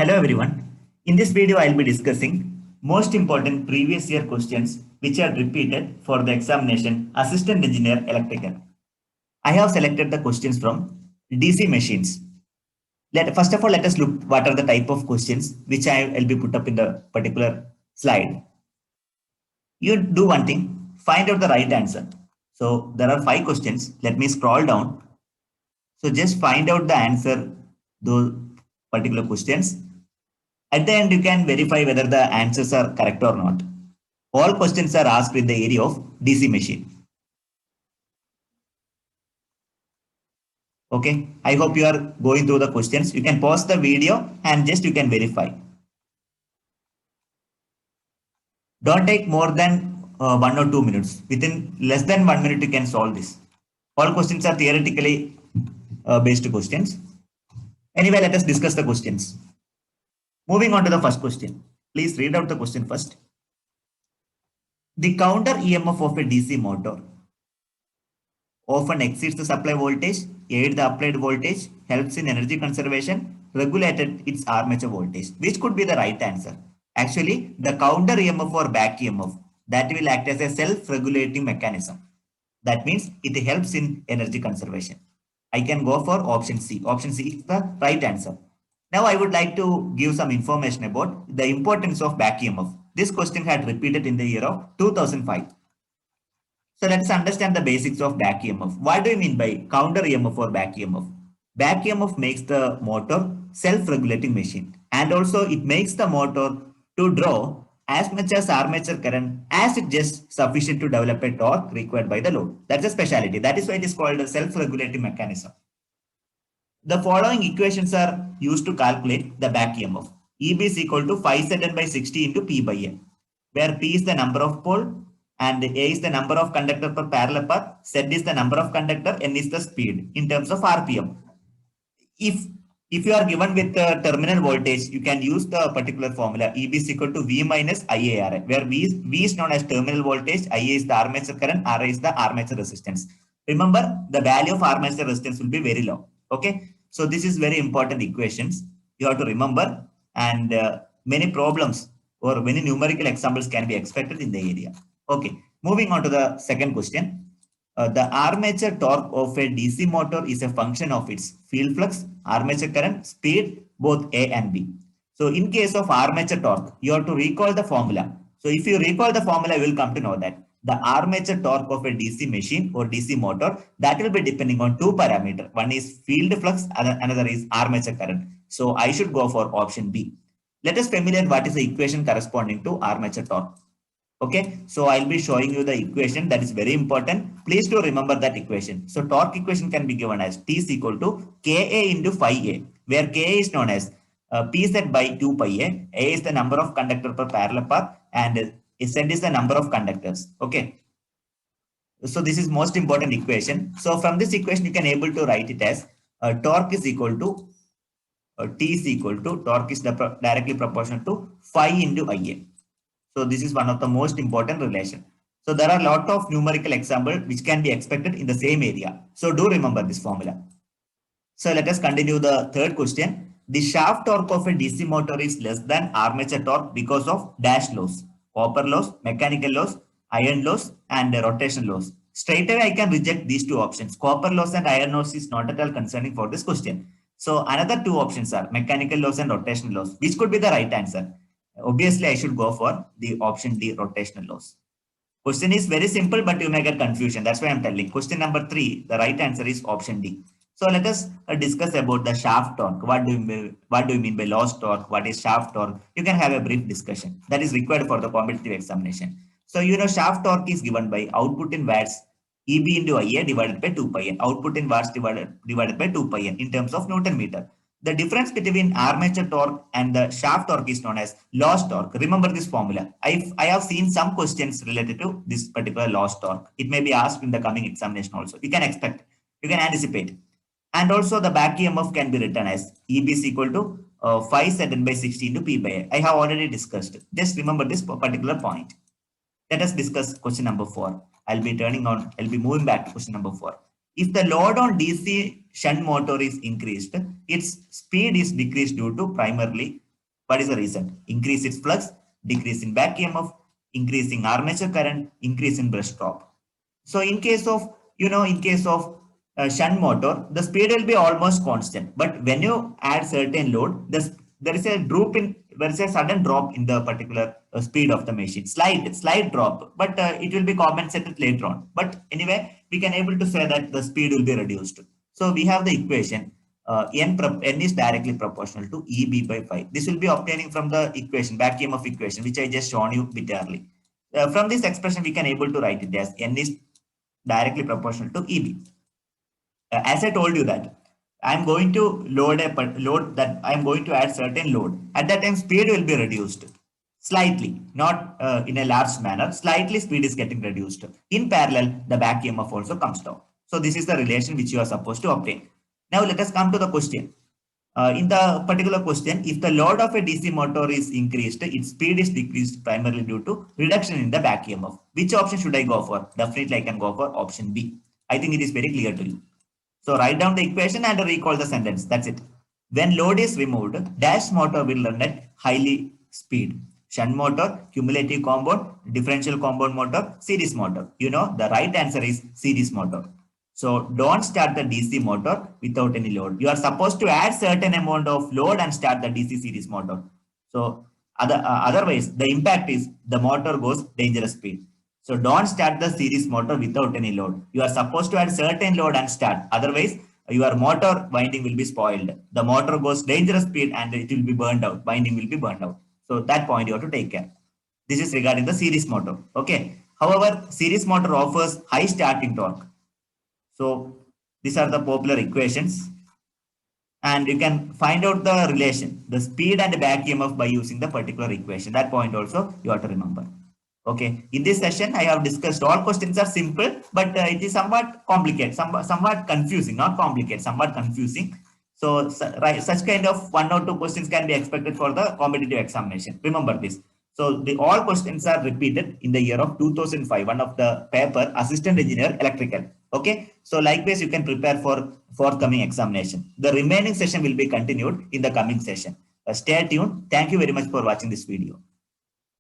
Hello everyone. In this video, I'll be discussing most important previous year questions which are repeated for the examination Assistant Engineer Electrical. I have selected the questions from DC machines. First of all, let us look what are the type of questions which I will be put up in the particular slide. You do one thing, find out the right answer. So there are 5 questions. Let me scroll down. So just find out the answer those particular questions. At the end, you can verify whether the answers are correct or not. All questions are asked in the area of DC machine. Okay, I hope you are going through the questions. You can pause the video and just you can verify. Don't take more than 1 or 2 minutes. Within less than 1 minute, you can solve this. All questions are theoretically based questions. Anyway, let us discuss the questions. Moving on to the first question. Please read out the question first. The counter EMF of a DC motor often exceeds the supply voltage, aids the applied voltage, helps in energy conservation, regulated its armature voltage. Which could be the right answer? Actually, the counter EMF or back EMF, that will act as a self-regulating mechanism. That means it helps in energy conservation. I can go for option C. Option C is the right answer. Now I would like to give some information about the importance of back EMF. This question had repeated in the year of 2005. So let's understand the basics of back EMF. What do you mean by counter EMF or back EMF? Back EMF makes the motor self-regulating machine, and also it makes the motor to draw as much as armature current as it just sufficient to develop a torque required by the load. That's a specialty. That is why it is called a self-regulating mechanism. The following equations are used to calculate the back EMF. EB is equal to 5 by 60 into P by A, where P is the number of pole and A is the number of conductor per parallel path, Z is the number of conductor, N is the speed in terms of RPM. If you are given with the terminal voltage, you can use the particular formula EB is equal to V minus IARA, where V is known as terminal voltage, IA is the armature current, RA is the armature resistance. Remember, the value of armature resistance will be very low. Okay, so this is very important equations you have to remember, and many problems or many numerical examples can be expected in the area. Okay, moving on to the second question. The armature torque of a DC motor is a function of its field flux, armature current, speed, both A and B. So in case of armature torque, you have to recall the formula. So if you recall the formula, you will come to know that the armature torque of a DC machine or DC motor, that will be depending on 2 parameters. One is field flux, another is armature current. So I should go for option B. Let us familiar what is the equation corresponding to armature torque. Okay, so I'll be showing you the equation that is very important. Please do remember that equation. So torque equation can be given as T is equal to Ka into phi A, where Ka is known as Pz by 2 pi A. A is the number of conductor per parallel path and Z is the number of conductors. Okay. So this is most important equation. So from this equation, you can able to write it as torque is equal to T is equal to torque is directly proportional to phi into Ia. So this is one of the most important relation. So there are a lot of numerical example which can be expected in the same area. So do remember this formula. So let us continue the third question. The shaft torque of a DC motor is less than armature torque because of dash loss, copper loss, mechanical loss, iron loss, and rotation loss. Straight away I can reject these 2 options. Copper loss and iron loss is not at all concerning for this question. So another 2 options are mechanical loss and rotational loss, which could be the right answer. Obviously, I should go for the option D, rotational loss. Question is very simple, but you may get confusion. That's why I'm telling. Question number 3, the right answer is option D. So let us discuss about the shaft torque. What do you mean by loss torque? What is shaft torque? You can have a brief discussion. That is required for the competitive examination. So you know shaft torque is given by output in watts EB into Ia divided by 2 pi n. Output in watts divided by 2 pi n in terms of Newton meter. The difference between armature torque and the shaft torque is known as loss torque. Remember this formula. I have seen some questions related to this particular loss torque. It may be asked in the coming examination also. You can expect, you can anticipate. And also the back EMF can be written as EB is equal to 5 by 60 into P by A. I have already discussed. Just remember this particular point. Let us discuss question number 4. I'll be moving back to question number 4. If the load on DC shunt motor is increased, its speed is decreased due to primarily What is the reason? Increase its flux, decrease in back EMF, increasing armature current, increase in brush drop. So in case of, in case of shunt motor, the speed will be almost constant. But when you add certain load, there is a drop in, there is a sudden drop in the particular speed of the machine, slight drop, but it will be compensated later on. But anyway, we can able to say that the speed will be reduced. So we have the equation n is directly proportional to EB by phi. This will be obtaining from the equation, back EMF equation, which I just shown you bit early. From this expression, we can able to write it as n is directly proportional to EB. As I told you that I'm going to load I'm going to add certain load. At that time, speed will be reduced slightly, not in a large manner. Slightly speed is getting reduced. In parallel, the back EMF also comes down. So this is the relation which you are supposed to obtain. Now let us come to the question. In the particular question, if the load of a DC motor is increased, its speed is decreased primarily due to reduction in the back EMF. Which option should I go for? Definitely I can go for option B. I think it is very clear to you. So write down the equation and recall the sentence. That's it. When load is removed, dash motor will run at highly speed. Shunt motor, cumulative compound, differential compound motor, series motor. You know, the right answer is series motor. So don't start the DC motor without any load. You are supposed to add certain amount of load and start the DC series motor. So otherwise, the impact is the motor goes dangerous speed. So don't start the series motor without any load. You are supposed to add certain load and start. Otherwise, your motor winding will be spoiled. The motor goes dangerous speed and it will be burned out. Winding will be burned out. So that point you have to take care. This is regarding the series motor. Okay. However, series motor offers high starting torque. So these are the popular equations. And you can find out the relation, the speed and back EMF by using the particular equation. That point also you have to remember. Okay, in this session, I have discussed all questions are simple, but it is somewhat complicated, somewhat confusing, not complicated, somewhat confusing. So such kind of 1 or 2 questions can be expected for the competitive examination. Remember this. So all questions are repeated in the year of 2005, one of the paper, Assistant Engineer Electrical. Okay, so likewise, you can prepare for forthcoming examination. The remaining session will be continued in the coming session. Stay tuned. Thank you very much for watching this video.